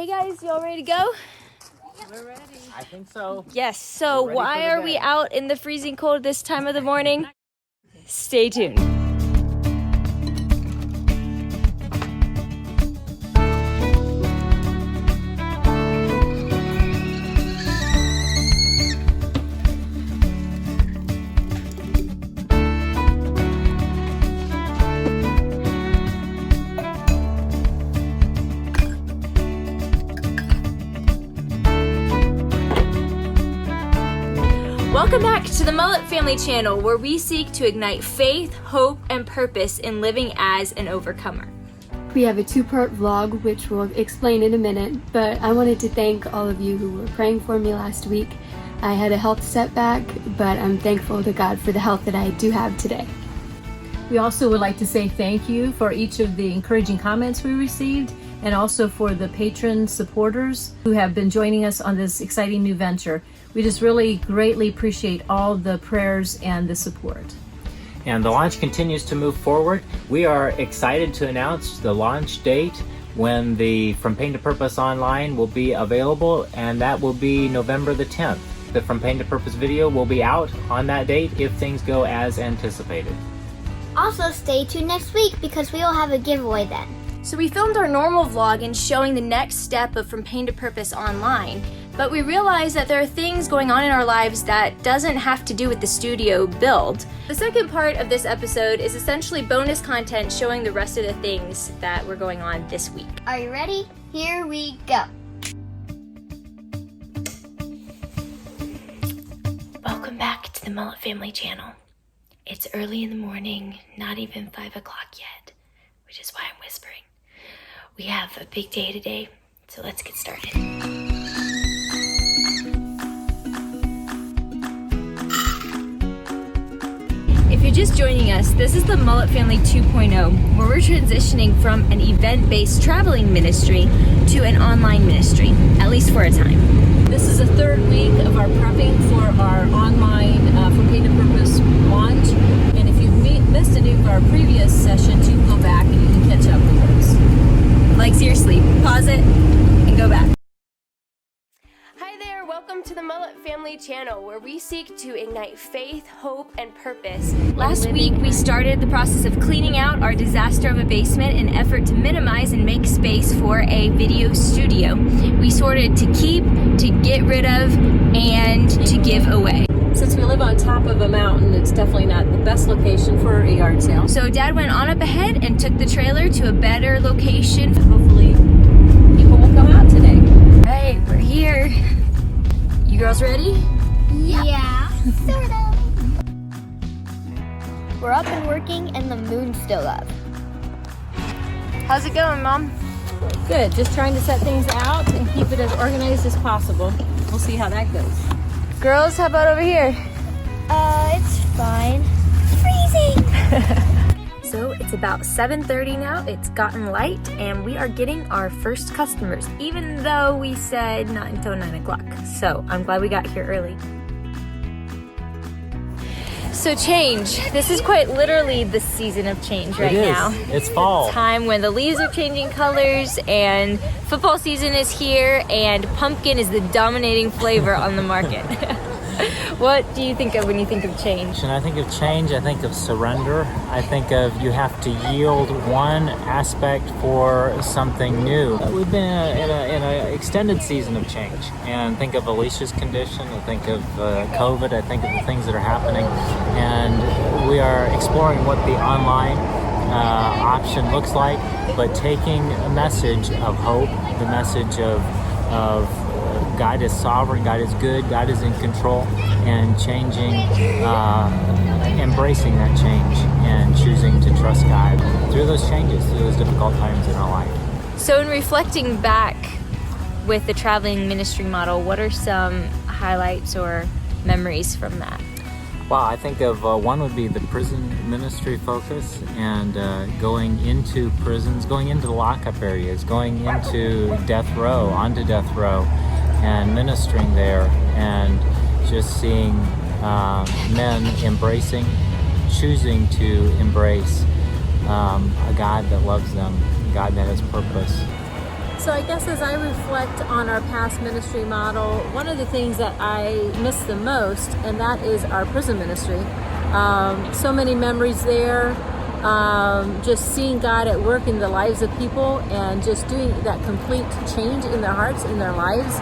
Hey guys, y'all ready to go? We're ready. I think so. Yes, so We're ready why for the are we day. out in the freezing cold this time of the morning? Stay tuned. Welcome back to the Mullet Family Channel, where we seek to ignite faith, hope, and purpose in living as an overcomer. We have a two-part vlog, which we'll explain in a minute, but I wanted to thank all of you who were praying for me last week. I had a health setback, but I'm thankful to God for the health that I do have today. We also would like to say thank you for each of the encouraging comments we received, and also for the patron supporters who have been joining us on this exciting new venture. We just really greatly appreciate all the prayers and the support. And the launch continues to move forward. We are excited to announce the launch date when the From Pain to Purpose online will be available, and that will be November the 10th. The From Pain to Purpose video will be out on that date if things go as anticipated. Also, stay tuned next week because we will have a giveaway then. So we filmed our normal vlog and showing the next step of From Pain to Purpose online, but we realized that there are things going on in our lives that doesn't have to do with the studio build. The second part of this episode is essentially bonus content showing the rest of the things that were going on this week. Are you ready? Here we go. Welcome back to the Mullet Family Channel. It's early in the morning, not even 5 o'clock yet, which is why I'm whispering. We have a big day today, so let's get started. If you're just joining us, this is the Mullet Family 2.0, where we're transitioning from an event-based traveling ministry to an online ministry, at least for a time. This is the third week of our prepping for our online From Pain to Purpose launch. And if you've missed any of our previous sessions, you can go back and you can catch up with those. Like seriously, pause it and go back. Hi there, welcome to the Mullet Family Channel, where we seek to ignite faith, hope, and purpose. Last week, we started the process of cleaning out our disaster of a basement in an effort to minimize and make space for a video studio. We sorted to keep, to get rid of, and to give away. Since we live on top of a mountain, it's definitely not the best location for a yard sale. So Dad went on up ahead and took the trailer to a better location. Hopefully people will come out today. All right, we're here. You girls ready? Yeah, sort of. We're up and working and the moon's still up. How's it going, Mom? Good, just trying to set things out and keep it as organized as possible. We'll see how that goes. Girls, how about over here? It's fine. Freezing! So it's about 7:30 now, it's gotten light, and we are getting our first customers, even though we said not until 9 o'clock. So I'm glad we got here early. So change. This is quite literally the season of change right now. It's fall. Time when the leaves are changing colors and football season is here and pumpkin is the dominating flavor on the market. What do you think of when you think of change? And I think of change, I think of surrender. I think of you have to yield one aspect for something new. We've been in an extended season of change. And think of Alicia's condition, I think of COVID, I think of the things that are happening. And we are exploring what the online option looks like, but taking a message of hope, the message of God is sovereign, God is good, God is in control, and changing, embracing that change and choosing to trust God through those changes, through those difficult times in our life. So in reflecting back with the traveling ministry model, what are some highlights or memories from that? Well, I think of one would be the prison ministry focus and going into prisons, going into the lockup areas, going into death row, onto death row, and ministering there, and just seeing men embracing, choosing to embrace a God that loves them, a God that has purpose. So I guess as I reflect on our past ministry model, one of the things that I miss the most, and that is our prison ministry. So many memories there, just seeing God at work in the lives of people and just doing that complete change in their hearts, in their lives.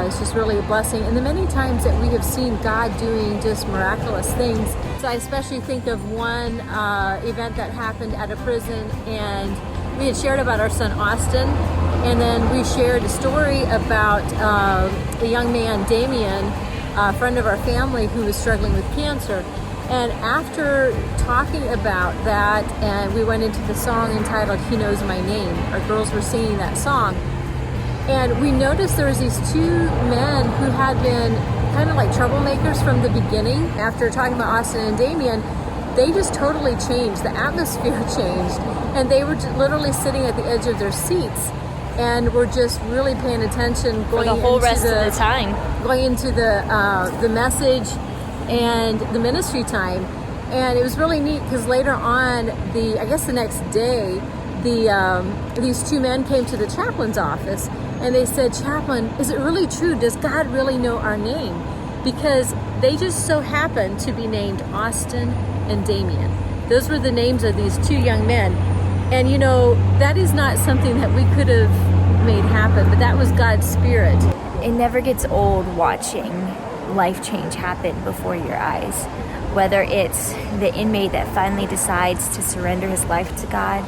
It's just really a blessing. And the many times that we have seen God doing just miraculous things. So I especially think of one event that happened at a prison, and we had shared about our son Austin, and then we shared a story about a young man, Damien, a friend of our family who was struggling with cancer. And after talking about that, and we went into the song entitled He Knows My Name, our girls were singing that song, and we noticed there was these two men who had been kind of like troublemakers from the beginning. After talking about Austin and Damien, they just totally changed. The atmosphere changed, and they were literally sitting at the edge of their seats and were just really paying attention, going for the whole into rest of the time, going into the message and the ministry time. And it was really neat because later on, the next day, these two men came to the chaplain's office, and they said, "Chaplain, is it really true? Does God really know our name?" Because they just so happened to be named Austin and Damien. Those were the names of these two young men. And you know, that is not something that we could have made happen, but that was God's Spirit. It never gets old watching life change happen before your eyes. Whether it's the inmate that finally decides to surrender his life to God,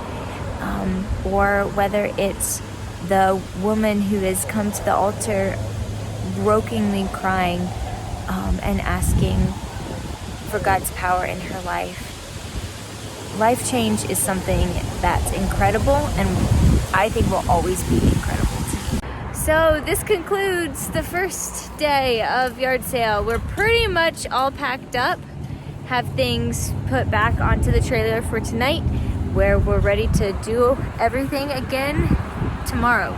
or whether it's the woman who has come to the altar brokenly crying and asking for God's power in her life. Life change is something that's incredible, and I think will always be incredible to me. So this concludes the first day of yard sale. We're pretty much all packed up, have things put back onto the trailer for tonight, where we're ready to do everything again tomorrow.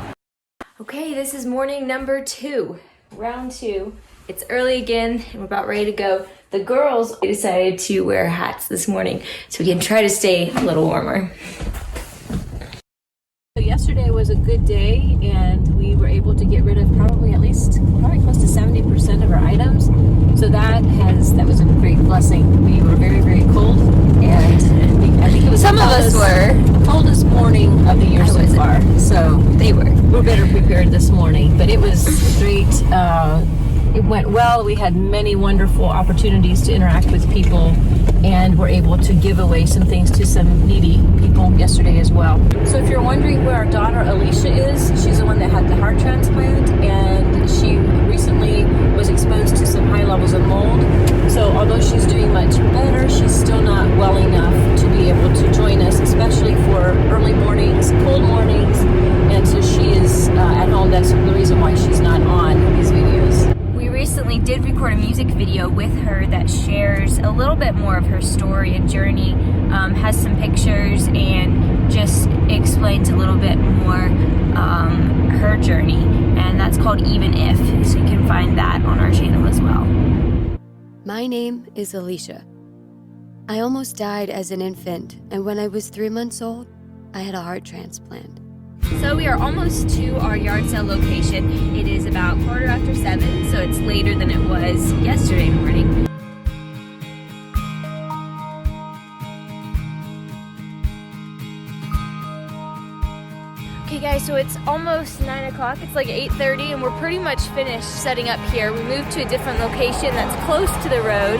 Okay, this is morning number 2, round 2. It's early again, and we're about ready to go. The girls decided to wear hats this morning so we can try to stay a little warmer. So yesterday was a good day, and we were able to get rid of probably close to 70% of our items. So that was a great blessing. We were very, very cold, and I think it was Some of us were. the coldest morning of the year so far. So They were. we're better prepared this morning, but it was great. It went well. We had many wonderful opportunities to interact with people, and were able to give away some things to some needy people yesterday as well. So if you're wondering where our daughter Alicia is, she's the one that had the heart transplant, and she recently was exposed to some high levels of mold. So although she's doing much better, she's still not well enough to be able to join us, especially for early mornings, cold mornings, and so she is at home. That's the reason why she's not on these videos. We recently did record a music video with her that shares a little bit more of her story and journey, has some pictures, and just explains a little bit more her journey, and that's called Even If, so you can find that on our channel as well. My name is Alicia. I almost died as an infant, and when I was 3 months old, I had a heart transplant. So we are almost to our yard sale location. It is about 7:15, so it's later than it was yesterday morning. Okay guys, so it's almost 9 o'clock. It's like 8:30, and we're pretty much finished setting up here. We moved to a different location that's close to the road.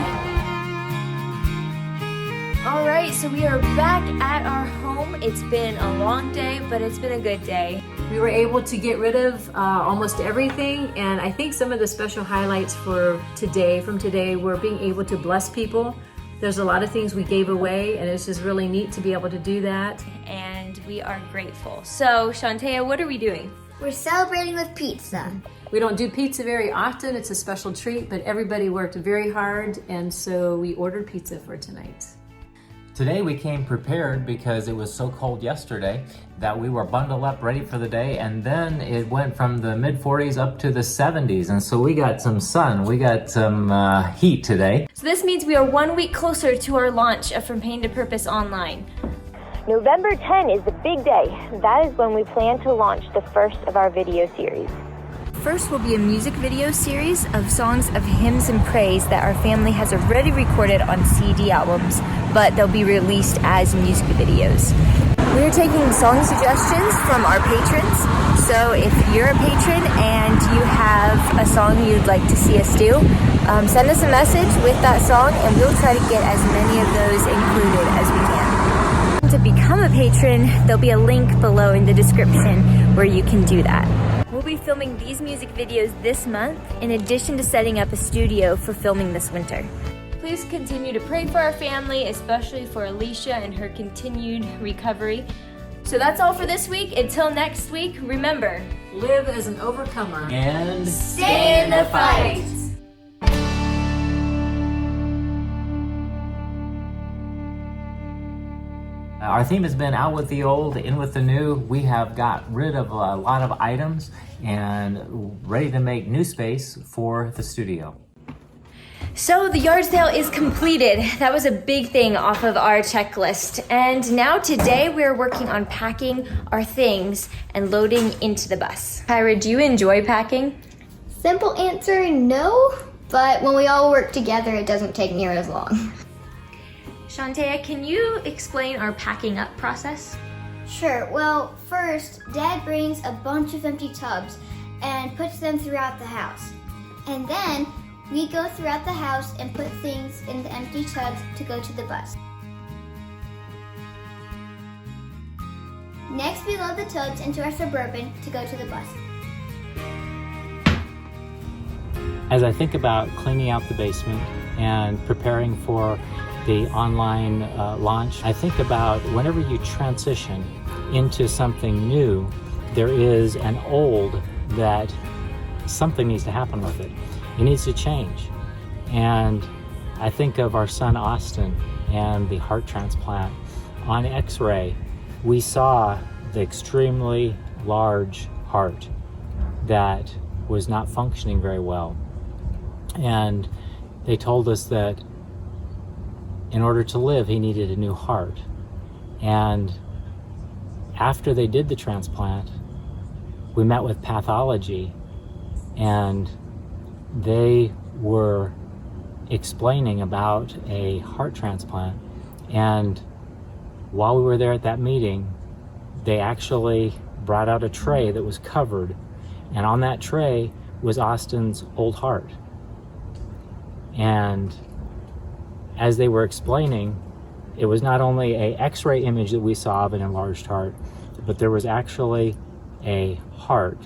All right, so we are back at our home. It's been a long day, but it's been a good day. We were able to get rid of almost everything, and I think some of the special highlights from today were being able to bless people. There's a lot of things we gave away, and it's just really neat to be able to do that. And we are grateful. So, Shantea, what are we doing? We're celebrating with pizza. We don't do pizza very often. It's a special treat, but everybody worked very hard, and so we ordered pizza for tonight. Today we came prepared because it was so cold yesterday that we were bundled up ready for the day, and then it went from the mid-40s up to the 70s, and so we got some sun, we got some heat today. So this means we are 1 week closer to our launch of From Pain to Purpose online. November 10 is the big day. That is when we plan to launch the first of our video series. First will be a music video series of songs of hymns and praise that our family has already recorded on CD albums, but they'll be released as music videos. We're taking song suggestions from our patrons, so if you're a patron and you have a song you'd like to see us do, send us a message with that song and we'll try to get as many of those included as we can. To become a patron, there'll be a link below in the description where you can do that. We'll be filming these music videos this month, in addition to setting up a studio for filming this winter. Please continue to pray for our family, especially for Alicia and her continued recovery. So that's all for this week. Until next week, remember, Live as an overcomer. And stay in the fight. Our theme has been out with the old, in with the new. We have got rid of a lot of items and ready to make new space for the studio. So the yard sale is completed. That was a big thing off of our checklist. And now today we're working on packing our things and loading into the bus. Kyra, do you enjoy packing? Simple answer, no. But when we all work together, it doesn't take near as long. Shantea, can you explain our packing up process? Sure, well, first, Dad brings a bunch of empty tubs and puts them throughout the house. And then we go throughout the house and put things in the empty tubs to go to the bus. Next, we load the tubs into our Suburban to go to the bus. As I think about cleaning out the basement and preparing for the online launch, I think about whenever you transition into something new, there is an old that something needs to happen with it. It needs to change. And I think of our son Austin and the heart transplant. On X-ray, we saw the extremely large heart that was not functioning very well. And they told us that in order to live, he needed a new heart. And after they did the transplant, we met with pathology, and they were explaining about a heart transplant. And while we were there at that meeting, they actually brought out a tray that was covered, and on that tray was Austin's old heart. And as they were explaining, it was not only an X-ray image that we saw of an enlarged heart, but there was actually a heart.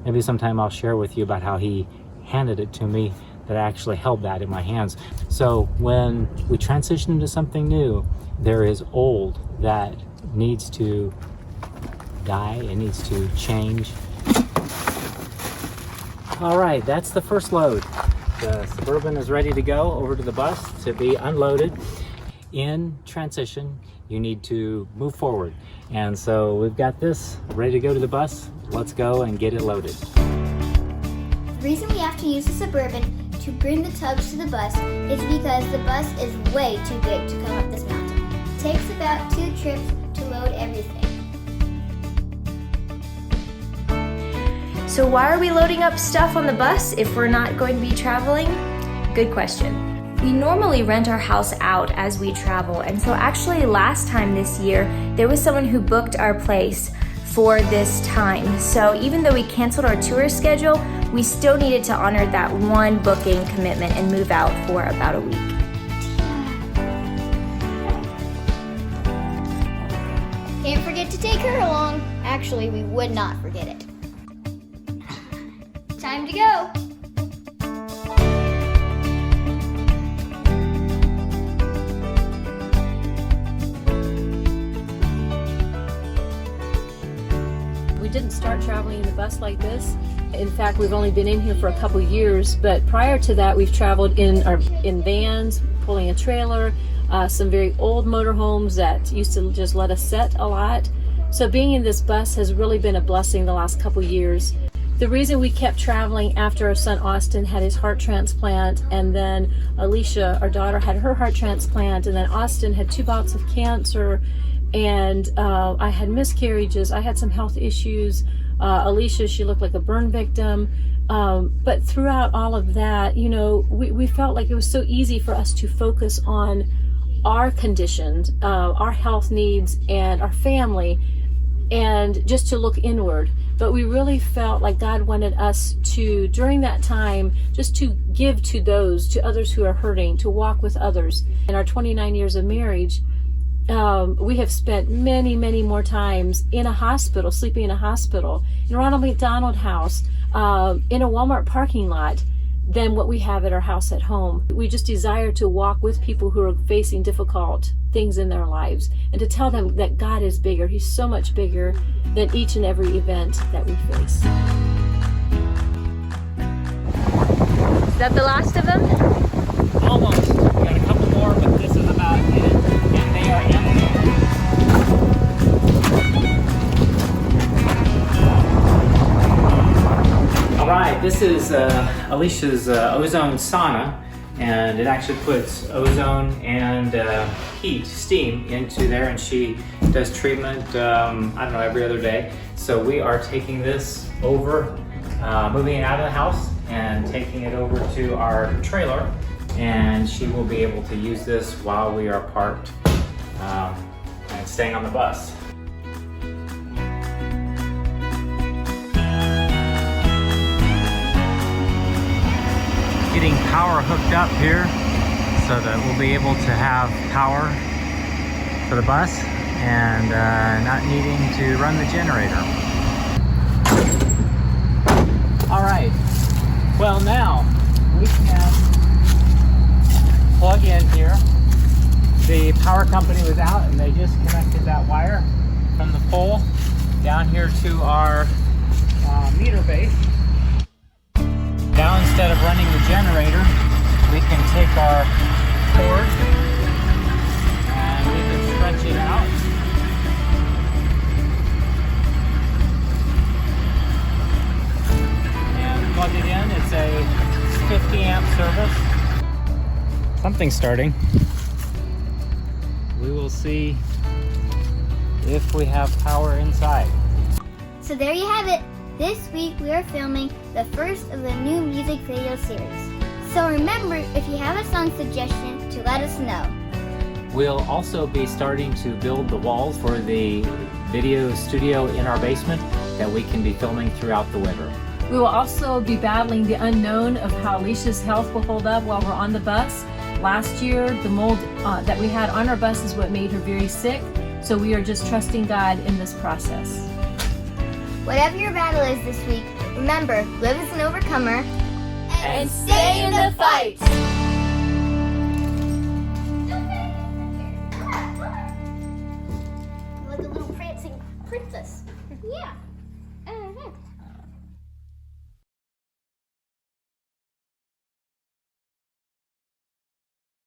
Maybe sometime I'll share with you about how he handed it to me, that I actually held that in my hands. So when we transition into something new, there is old that needs to die, it needs to change. All right, that's the first load. The Suburban is ready to go over to the bus to be unloaded. In transition, you need to move forward. And so we've got this ready to go to the bus. Let's go and get it loaded. The reason we have to use the Suburban to bring the tubs to the bus is because the bus is way too big to come up this mountain. It takes about 2 trips to load everything. So why are we loading up stuff on the bus if we're not going to be traveling? Good question. We normally rent our house out as we travel, and so actually last time this year, there was someone who booked our place for this time. So even though we canceled our tour schedule, we still needed to honor that one booking commitment and move out for about a week. Can't forget to take her along. Actually, we would not forget it. Time to go. We didn't start traveling in the bus like this. In fact, we've only been in here for a couple years, but prior to that, we've traveled in vans, pulling a trailer, some very old motorhomes that used to just let us sit a lot. So being in this bus has really been a blessing the last couple years. The reason we kept traveling after our son Austin had his heart transplant, and then Alicia, our daughter, had her heart transplant, and then Austin had 2 bouts of cancer, and I had miscarriages. I had some health issues. Alicia, she looked like a burn victim. But throughout all of that, you know, we felt like it was so easy for us to focus on our conditions, our health needs, and our family, and just to look inward. But we really felt like God wanted us to, during that time, just to give to others who are hurting, to walk with others. In our 29 years of marriage, we have spent many, many more times in a hospital, sleeping in a hospital, in Ronald McDonald House, in a Walmart parking lot, than what we have at our house at home. We just desire to walk with people who are facing difficult things in their lives and to tell them that God is bigger. He's so much bigger than each and every event that we face. Is that the last of them? Almost. We got a couple more, but this is about it, and they are empty. All right, this is Alicia's ozone sauna, and it actually puts ozone and heat, steam into there, and she does treatment, I don't know, every other day. So we are taking this over, moving it out of the house and taking it over to our trailer, and she will be able to use this while we are parked and staying on the bus. Getting power hooked up here so that we'll be able to have power for the bus and not needing to run the generator. All right, well now we can plug in here. The power company was out and they just connected that wire from the pole down here to our meter base. Now instead of running the generator, we can take our cord and we can stretch it out. And plug it in. It's a 50 amp service. Something's starting. We will see if we have power inside. So there you have it. This week we are filming the first of the new music video series. So remember, if you have a song suggestion, to let us know. We'll also be starting to build the walls for the video studio in our basement that we can be filming throughout the winter. We will also be battling the unknown of how Alicia's health will hold up while we're on the bus. Last year, the mold that we had on our bus is what made her very sick. So we are just trusting God in this process. Whatever your battle is this week, remember, live as an overcomer and stay in the fight. Like a little prancing princess. Yeah.